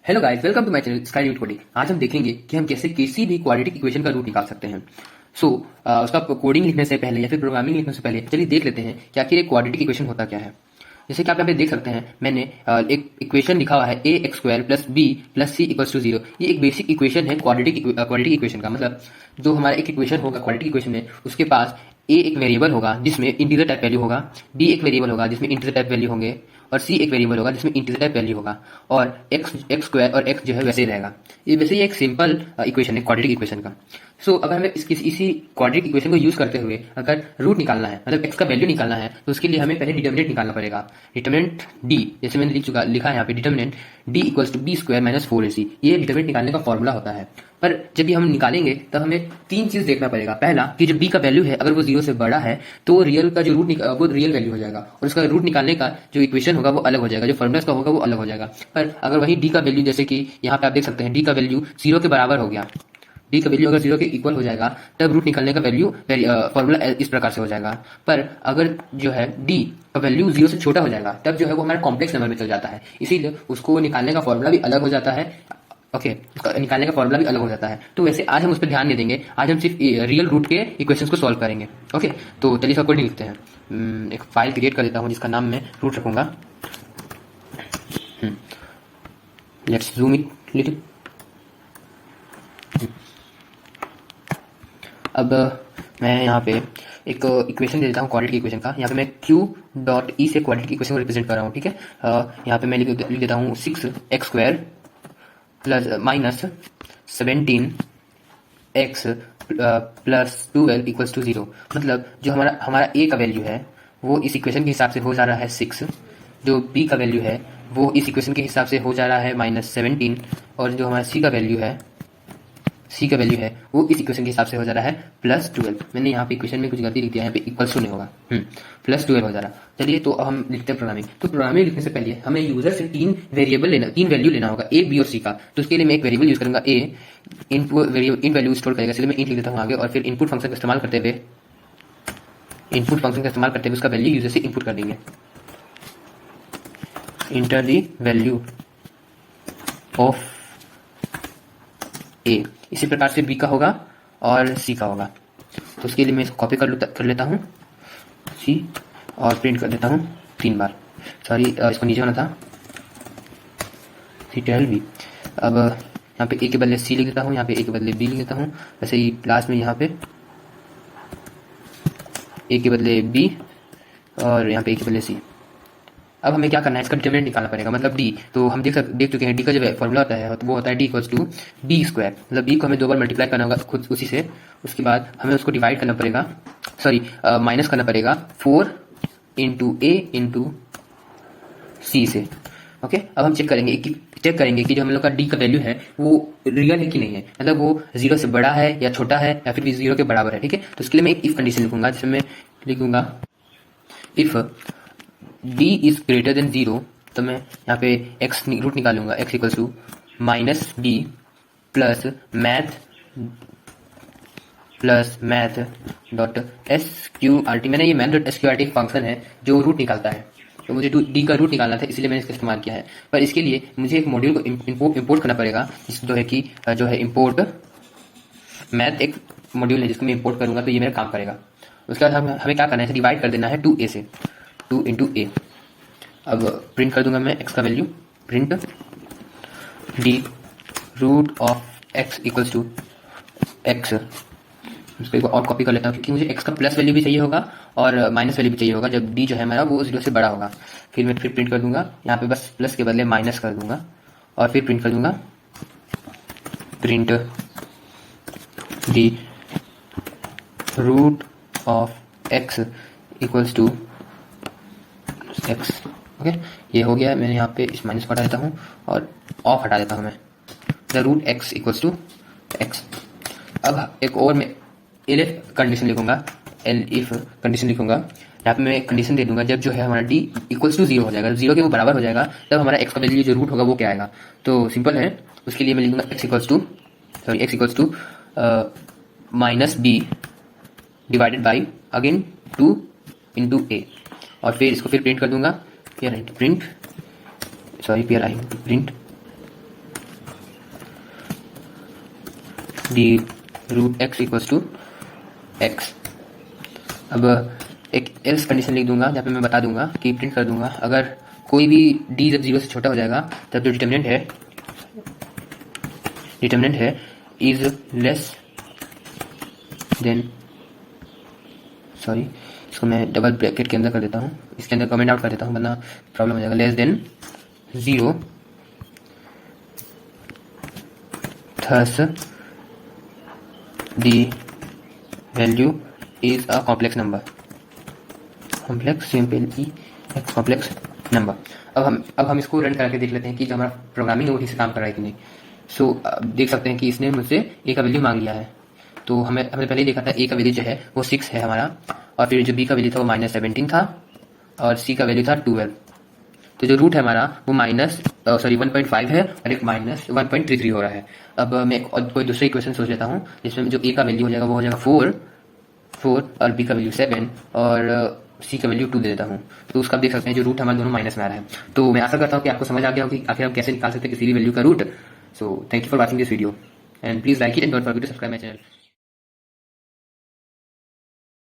Hello guys, welcome to my channel Sky Root Coding. आज हम देखेंगे कि हम कैसे किसी भी क्वाड्रेटिक इक्वेशन का रूट निकाल सकते हैं। उसका कोडिंग लिखने से पहले या फिर प्रोग्रामिंग लिखने से पहले चलिए देख लेते हैं कि आखिर एक क्वाड्रेटिक इक्वेशन होता क्या है। जैसे कि आप यहाँ पे देख सकते हैं, मैंने एक इक्वेशन लिखा हुआ है a x square plus b plus c equals to 0। ये एक बेसिक इक्वेशन है क्वाड्रेटिक इक्वेशन का। मतलब जो हमारा एक इक्वेशन होगा क्वाड्रेटिक इक्वेशन में, उसके पास ए एक वेरिएबल होगा जिसमें इंटीजर टाइप वैल्यू होगा, बी एक वेरिएबल होगा जिसमें इंटीजर टाइप वैल्यू होंगे, और सी एक वेरिएबल होगा जिसमें इंटीजर टाइप वैल्यू होगा, और एक्स स्क्वायर और एक्स जो है वैसे ही रहेगा। ये वैसे ही एक सिंपल इक्वेशन है क्वाड्रेटिक इक्वेशन का। अगर हमें इसी क्वाड्रेटिक इक्वेशन को यूज करते हुए अगर रूट निकालना है, मतलब एक्स का वैल्यू निकालना है, तो उसके लिए हमें पहले डिटर्मिनेंट निकालना पड़ेगा। डिटर्मिनेंट डी, जैसे मैंने लिखा है यहाँ पे, determinant D equals to B square minus 4ac। ये डिटर्मिनेंट निकालने का फॉर्मूला होता है। पर जब भी हम निकालेंगे तब हमें तीन चीज देखना पड़ेगा। पहला कि जब बी का वैल्यू है अगर वो 0 से बड़ा है तो रियल का जो वो रियल वैल्यू हो जाएगा, और उसका रूट निकालने का जो इक्वेशन होगा वो अलग हो जाएगा, जो फॉर्मूला का होगा वो अलग हो जाएगा। पर अगर वही डी का वैल्यू, जैसे कि यहाँ पे आप देख सकते हैं, डी का वैल्यू 0 के बराबर हो गया, डी का वैल्यू अगर 0 के इक्वल हो जाएगा तब रूट निकालने का वैल्यू फॉर्मूला इस प्रकार से हो जाएगा। पर अगर जो है डी का वैल्यू 0 से छोटा हो जाएगा तब जो है वो हमारा कॉम्प्लेक्स नंबर में चल जाता है, इसीलिए उसको निकालने का फॉर्मूला भी अलग हो जाता है। उसका निकालने का फॉर्मूला भी अलग हो जाता है। तो वैसे आज हम उस पर ध्यान नहीं देंगे, आज हम सिर्फ रियल रूट के इक्वेशंस को सॉल्व करेंगे। तो चलिए इसका कोडिंग लिखते हैं। एक फाइल क्रिएट कर देता हूँ जिसका नाम मैं रूट रखूंगा। Let's zoom it little. अब मैं यहाँ पे एक इक्वेशन दे देता हूँ क्वाड्रेटिक इक्वेशन का। यहाँ पे मैं q डॉट ई से क्वाड्रेटिक इक्वेशन को रिप्रेजेंट कर रहा हूँ। ठीक है, यहाँ पे मैं लिख देता हूँ 6x square plus minus 17x plus 12 equals to 0। मतलब जो हमारा a का वैल्यू है वो इस इक्वेशन के हिसाब से हो जा रहा है 6, जो b का वैल्यू है वो इस इक्वेशन के हिसाब से हो जा रहा है -17, और जो हमारा c का वैल्यू है वो इस इक्वेशन के हिसाब से हो जा रहा है +12। मैंने यहाँ पे इक्वेशन में कुछ गलती लिख दिया है, यहाँ पे इक्वल्स टू नहीं होगा, +12 हो जा रहा। चलिए तो हम लिखते हैं प्रोग्रामिंग। तो प्रोग्रामिंग लिखने से पहले हमें यूजर से तीन वैल्यू लेना होगा, ए बी और सी का। तो उसके लिए मैं एक वेरिएबल यूज करूंगा, ए इन वैल्यू स्टोर करेगा, इसलिए मैं इंट लिख देता हूँ आगे, और फिर इनपुट फंक्शन का इस्तेमाल करते हुए उसका वैल्यू यूजर से इनपुट कर देंगे। इंटर द वैल्यू ऑफ ए। इसी प्रकार से बी का होगा और सी का होगा। तो उसके लिए मैं इसको कॉपी कर लेता हूँ सी, और प्रिंट कर देता हूँ 3 बार। सॉरी, इसको नीचे होना था, C12B। अब यहाँ पे ए के बदले सी लिख देता हूँ, यहाँ पे ए के बदले बी लिख देता हूँ। वैसे ही लास्ट में यहाँ पे ए के बदले बी और यहाँ पे ए के बदले सी। अब हमें क्या करना है, इसका डिटर्मिनेंट निकालना पड़ेगा, मतलब डी। तो हम देख चुके हैं डी का जो फॉर्मूला होता है वो होता है D equals to B square. मतलब बी को हमें 2 बार मल्टीप्लाई करना होगा खुद उसी से, उसके बाद हमें उसको डिवाइड करना पड़ेगा, माइनस करना पड़ेगा 4 इंटू ए इंटू सी से। अब हम चेक करेंगे कि जो हम लोग का डी का वैल्यू है वो रियल है कि नहीं है, मतलब वो 0 से बड़ा है या छोटा है या फिर भी 0 के बराबर है। ठीक है, तो उसके लिए मैं एक इफ कंडीशन लिखूंगा, जिसमें मैं लिखूंगा if d is greater than 0। तो मैं यहाँ पे x रूट निकालूंगा, x equals to minus D plus math dot SQRT। मैंने ये मैथ डॉट SQRT एक फंक्शन है जो रूट निकालता है, तो मुझे डी का रूट निकालना था, इसलिए मैंने इसका इस्तेमाल किया है। पर इसके लिए मुझे एक मॉड्यूल को इम्पोर्ट करना पड़ेगा, जो है इम्पोर्ट मैथ। एक मॉड्यूल है जिसको मैं इम्पोर्ट करूंगा, तो ये मेरा काम करेगा। उसके बाद हमें क्या करना है, डिवाइड कर देना है 2a से, 2 इंटू ए। अब प्रिंट कर दूंगा मैं x का value, print D root of x equals to x। उसको एक और कॉपी कर लेता हूँ, क्योंकि मुझे x का प्लस वैल्यू भी चाहिए होगा और माइनस वैल्यू भी चाहिए होगा जब d जो है हमारा वो 0 से बड़ा होगा। फिर मैं प्रिंट कर दूंगा, यहाँ पे बस प्लस के बदले माइनस कर दूंगा, और फिर प्रिंट कर दूंगा print D root of x equals to x। ये हो गया। मैंने यहाँ पे इस माइनस को हटा देता हूँ और ऑफ हटा देता हूँ मैं, the root x equals to x। अब एक और मैं एलिफ कंडीशन लिखूंगा, यहाँ पे मैं एक कंडीशन दे दूंगा, जब जो है हमारा d इक्वल्स टू 0 हो जाएगा, 0 के वो बराबर हो जाएगा, तब हमारा x का वैल्यू जो रूट होगा वो क्या आएगा। तो सिंपल है, उसके लिए मैं लिखूंगा x equals to minus b divided by again 2 into a, और फिर इसको प्रिंट कर दूंगा, print D root x equals to x. अब एक एल्स कंडीशन लिख दूंगा जहाँ पे मैं बता दूंगा कि प्रिंट कर दूंगा अगर कोई भी डी जब 0 से छोटा हो जाएगा तब जो डिटर्मिनेंट है इज लेस देन, सॉरी इसको मैं डबल ब्रैकेट के अंदर कर देता हूँ, इसके अंदर कमेंट आउट कर देता हूँ वरना प्रॉब्लम हो जाएगा, less than 0 thus the value is a complex number, complex number। अब हम इसको रन करके देख लेते हैं कि जो हमारा प्रोग्रामिंग है वो ठीक से काम कर रहा है कि नहीं। सो देख सकते हैं कि इसने मुझसे ए का वैल्यू मांग लिया है, तो हमने पहले ही देखा था ए का वैल्यू जो है वो 6 है हमारा, और फिर जो बी का वैल्यू था वो -17 था, और सी का वैल्यू था 12। तो जो रूट है हमारा वो 1.5 है और एक -1.33 हो रहा है। अब मैं कोई दूसरी इक्वेशन सोच लेता हूँ जिसमें जो ए का वैल्यू हो जाएगा वो हो जाएगा 4 और बी का वैल्यू 7 और सी का वैल्यू 2 दे देता हूँ। तो उसका आप देख सकते हैं जो रूट हमारे दोनों माइनस में आ रहा है। तो मैं आशा करता हूँ कि आपको समझ आ गया हो कि आखिर हम कैसे निकाल सकते हैं किसी भी वैल्यू का root. So thank you for watching this video and please like it and don't forget to subscribe my channel.